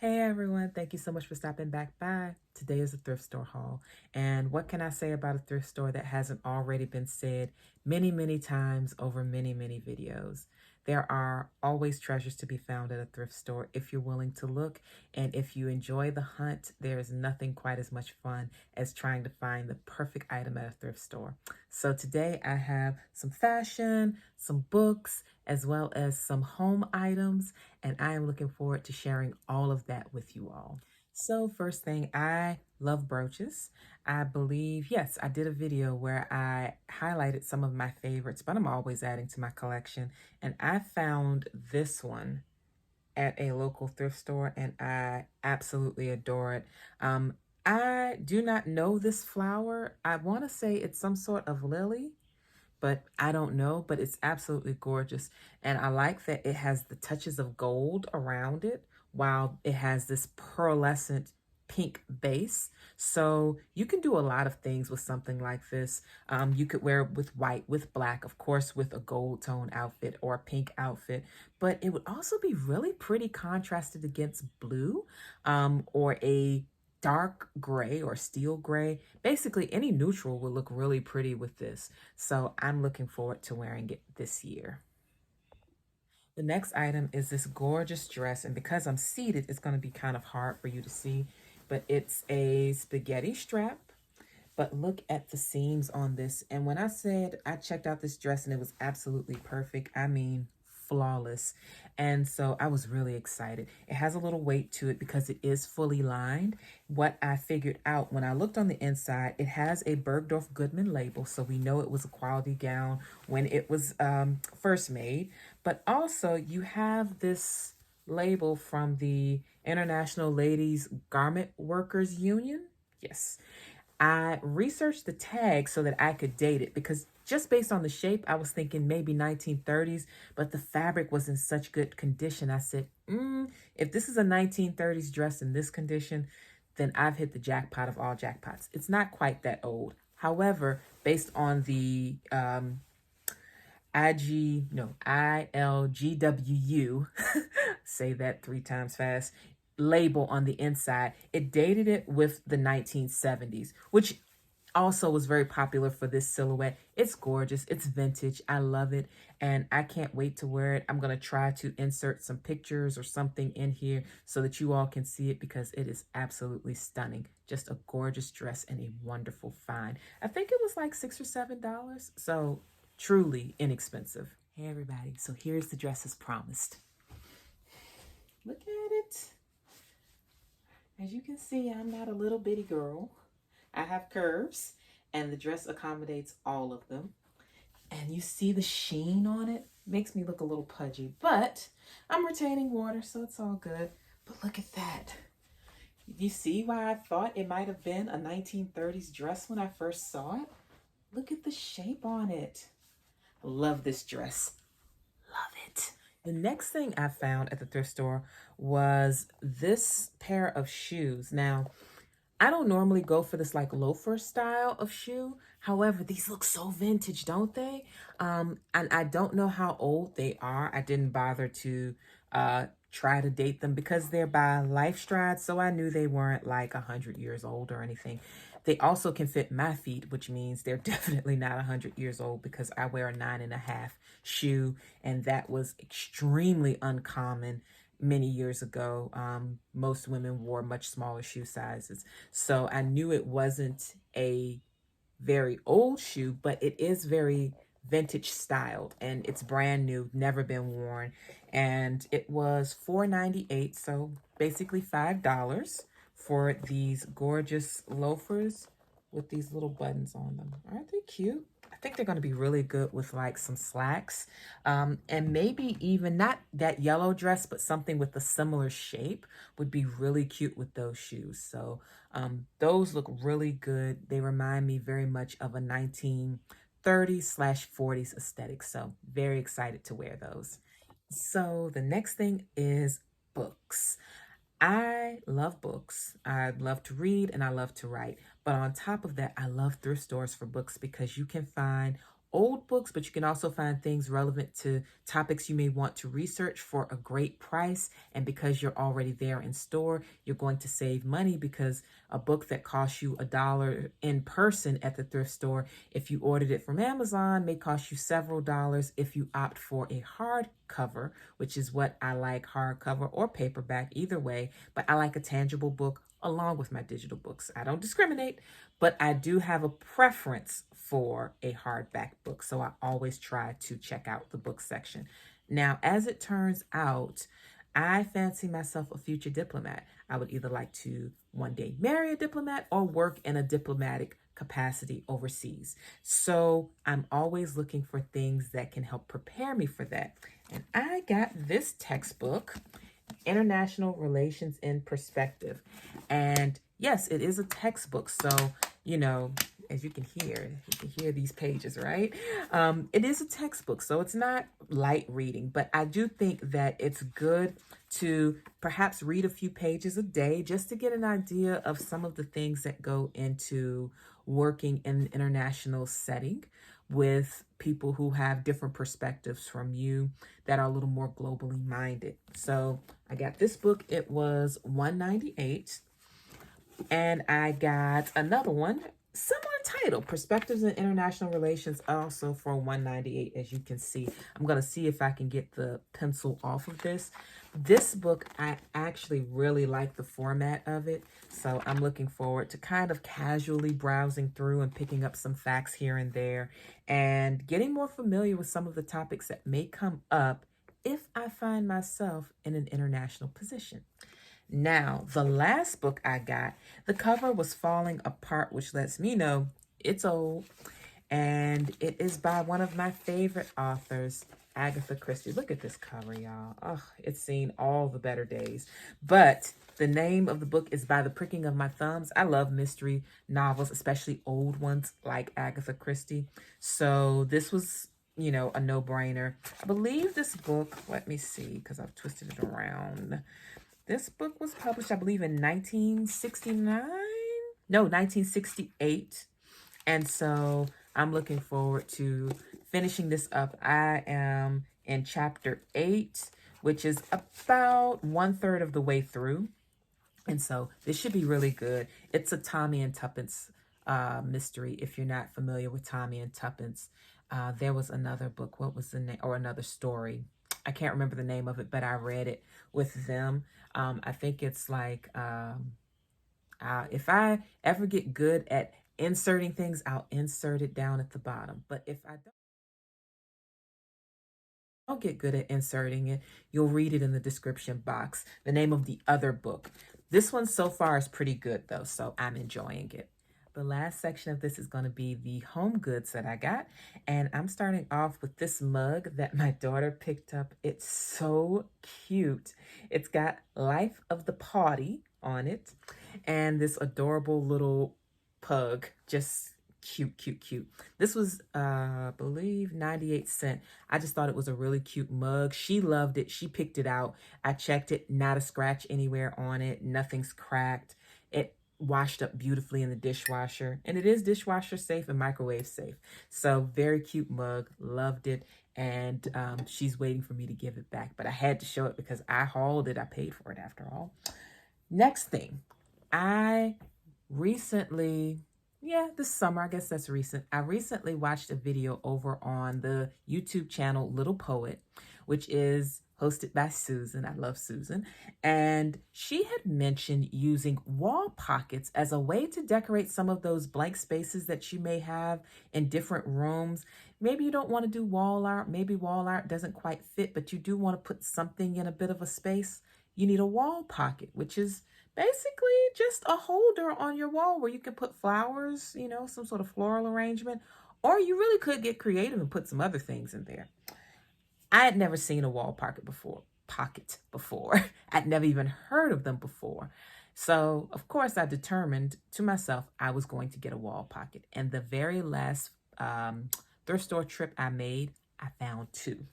Hey everyone, thank you so much for stopping back by. Today is a thrift store haul. And what can I say about a thrift store that hasn't already been said many times over many videos? There are always treasures to be found at a thrift store if you're willing to look. And if you enjoy the hunt, there is nothing quite as much fun as trying to find the perfect item at a thrift store. So today I have some fashion, some books, as well as some home items, and I am looking forward to sharing all of that with you all. So first thing, I love brooches. I believe, yes, I did a video where I highlighted some of my favorites, but I'm always adding to my collection. And I found this one at a local thrift store and I absolutely adore it. I do not know this flower. I want to say it's some sort of lily, but I don't know, but it's absolutely gorgeous. And I like that it has the touches of gold around it while it has this pearlescent pink base. So you can do a lot of things with something like this. You could wear it with white, with black, of course, with a gold tone outfit or a pink outfit, but it would also be really pretty contrasted against blue, or a dark gray or steel gray. Basically, any neutral will look really pretty with this. So I'm looking forward to wearing it this year. The next item is this gorgeous dress, and because I'm seated, it's going to be kind of hard for you to see, but it's a spaghetti strap. But look at the seams on this. And when I said I checked out this dress and it was absolutely perfect, I mean flawless. And so I was really excited. It has a little weight to it because it is fully lined. What I figured out when I looked on the inside, it has a Bergdorf Goodman label, so we know it was a quality gown when it was first made. But also you have this label from the International Ladies Garment Workers Union. Yes. I researched the tag so that I could date it because just based on the shape, I was thinking maybe 1930s, but the fabric was in such good condition. I said, if this is a 1930s dress in this condition, then I've hit the jackpot of all jackpots. It's not quite that old. However, based on the ILGWU, say that 3 times fast, label on the inside, it dated it with the 1970s, which also was very popular for this silhouette. It's gorgeous. It's vintage. I love it. And I can't wait to wear it. I'm going to try to insert some pictures or something in here so that you all can see it because it is absolutely stunning. Just a gorgeous dress and a wonderful find. I think it was like $6 or $7. So truly inexpensive. Hey everybody. So here's the dress as promised. Look at it. As you can see, I'm not a little bitty girl. I have curves, and the dress accommodates all of them. And you see the sheen on it? Makes me look a little pudgy, but I'm retaining water, so it's all good. But look at that. You see why I thought it might have been a 1930s dress when I first saw it? Look at the shape on it. Love this dress. Love it. The next thing I found at the thrift store was this pair of shoes. Now, I don't normally go for this like loafer style of shoe. However, these look so vintage, don't they? And I don't know how old they are. I didn't bother to try to date them because they're by Life Stride, so I knew they weren't like 100 years old or anything. They also can fit my feet, which means they're definitely not 100 years old because I wear a 9.5 shoe, and that was extremely uncommon many years ago. Most women wore much smaller shoe sizes. So I knew it wasn't a very old shoe, but it is very vintage styled and it's brand new, never been worn. And it was $4.98, so basically $5 for these gorgeous loafers with these little buttons on them. Aren't they cute? I think they're going to be really good with like some slacks, and maybe even not that yellow dress, but something with a similar shape would be really cute with those shoes. So those look really good. They remind me very much of a 1930s/40s aesthetic. So very excited to wear those. So the next thing is books. I love books. I love to read and I love to write. But on top of that, I love thrift stores for books because you can find old books, but you can also find things relevant to topics you may want to research for a great price. And because you're already there in store, you're going to save money, because a book that costs you $1 in person at the thrift store, if you ordered it from Amazon, may cost you several dollars if you opt for a hardcover, which is what I like, hardcover or paperback, either way. But I like a tangible book along with my digital books. I don't discriminate, but I do have a preference for a hardback book. So I always try to check out the book section. Now, as it turns out, I fancy myself a future diplomat. I would either like to one day marry a diplomat or work in a diplomatic capacity overseas. So I'm always looking for things that can help prepare me for that. And I got this textbook, International Relations in Perspective. And yes, it is a textbook. So, you know, as you can hear these pages, right? It is a textbook, so it's not light reading, but I do think that it's good to perhaps read a few pages a day just to get an idea of some of the things that go into working in an international setting with people who have different perspectives from you that are a little more globally minded. So I got this book. It was $1.98. And I got another one, similar title, Perspectives in International Relations, also for $1.98, as you can see. I'm going to see if I can get the pencil off of this. This book, I actually really like the format of it. So I'm looking forward to kind of casually browsing through and picking up some facts here and there and getting more familiar with some of the topics that may come up if I find myself in an international position. Now, the last book I got, the cover was falling apart, which lets me know it's old. And it is by one of my favorite authors, Agatha Christie. Look at this cover, y'all. Oh, it's seen all the better days. But the name of the book is By the Pricking of My Thumbs. I love mystery novels, especially old ones like Agatha Christie. So this was, you know, a no-brainer. I believe this book, let me see, because I've twisted it around. This book was published, I believe, in 1969? No, 1968. And so I'm looking forward to finishing this up. I am in chapter 8, which is about 1/3 of the way through. And so this should be really good. It's a Tommy and Tuppence mystery. If you're not familiar with Tommy and Tuppence, there was another book. What was the name? Or another story. I can't remember the name of it, but I read it with them. I think it's like, if I ever get good at inserting things, I'll insert it down at the bottom. But if I don't get good at inserting it, you'll read it in the description box, the name of the other book. This one so far is pretty good though, so I'm enjoying it. The last section of this is going to be the home goods that I got. And I'm starting off with this mug that my daughter picked up. It's so cute. It's got Life of the Party on it and this adorable little pug, just cute, cute, cute. This was, I believe, 98 cents. I just thought it was a really cute mug. She loved it. She picked it out. I checked it, not a scratch anywhere on it. Nothing's cracked. It washed up beautifully in the dishwasher, and it is dishwasher safe and microwave safe. So very cute mug, loved it. And she's waiting for me to give it back, but I had to show it because I hauled it. I paid for it after all. Next thing, I recently, this summer, I guess that's recent. I recently watched a video over on the YouTube channel Little Poet, which is hosted by Susan. I love Susan. And she had mentioned using wall pockets as a way to decorate some of those blank spaces that you may have in different rooms. Maybe you don't want to do wall art. Maybe wall art doesn't quite fit, but you do want to put something in a bit of a space. You need a wall pocket, which is basically just a holder on your wall where you can put flowers, you know, some sort of floral arrangement, or you really could get creative and put some other things in there. I had never seen a wall pocket before. I'd never even heard of them before. So, of course, I determined to myself I was going to get a wall pocket. And the very last thrift store trip I made, I found 2.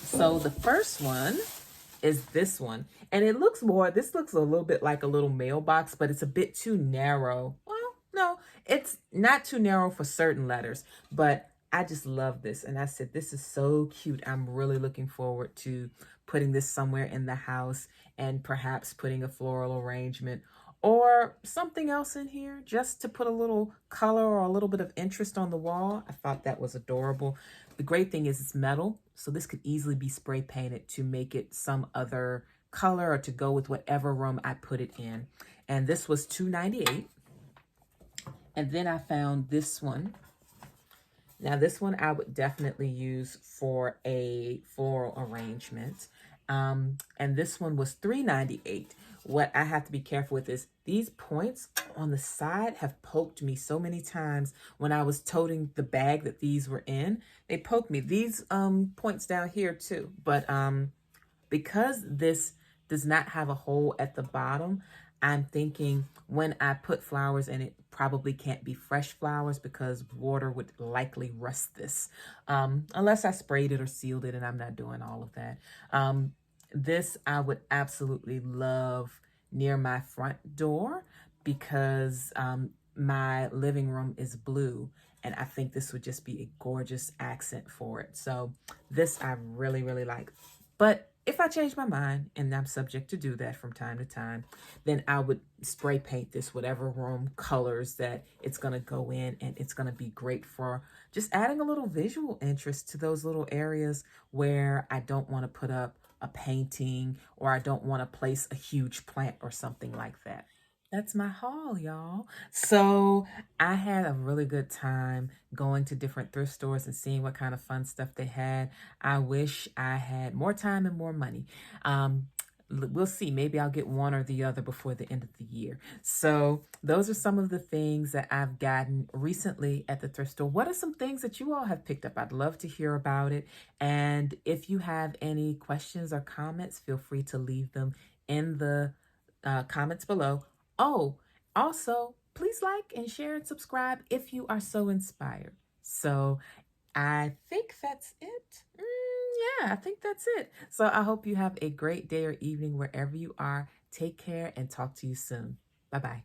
So the first one is this one. And it looks this looks a little bit like a little mailbox, but it's a bit too narrow. Well, no, it's not too narrow for certain letters, but I just love this. And I said, this is so cute. I'm really looking forward to putting this somewhere in the house and perhaps putting a floral arrangement or something else in here just to put a little color or a little bit of interest on the wall. I thought that was adorable. The great thing is it's metal, so this could easily be spray painted to make it some other color or to go with whatever room I put it in. And this was $2.98. And then I found this one. Now this one I would definitely use for a floral arrangement. And this one was $3.98. What I have to be careful with is these points on the side have poked me so many times when I was toting the bag that these were in. They poked me. These points down here too. But because this does not have a hole at the bottom, I'm thinking when I put flowers in it, probably can't be fresh flowers because water would likely rust this. Unless I sprayed it or sealed it, and I'm not doing all of that. This I would absolutely love near my front door because my living room is blue, and I think this would just be a gorgeous accent for it. So this I really, really like. But if I change my mind, and I'm subject to do that from time to time, then I would spray paint this whatever room colors that it's going to go in, and it's going to be great for just adding a little visual interest to those little areas where I don't want to put up a painting or I don't want to place a huge plant or something like that. That's my haul, y'all. So I had a really good time going to different thrift stores and seeing what kind of fun stuff they had. I wish I had more time and more money. We'll see. Maybe I'll get one or the other before the end of the year. So those are some of the things that I've gotten recently at the thrift store. What are some things that you all have picked up? I'd love to hear about it. And if you have any questions or comments, feel free to leave them in the comments below. Oh, also, please like and share and subscribe if you are so inspired. So I think that's it. Yeah, I think that's it. So I hope you have a great day or evening wherever you are. Take care and talk to you soon. Bye-bye.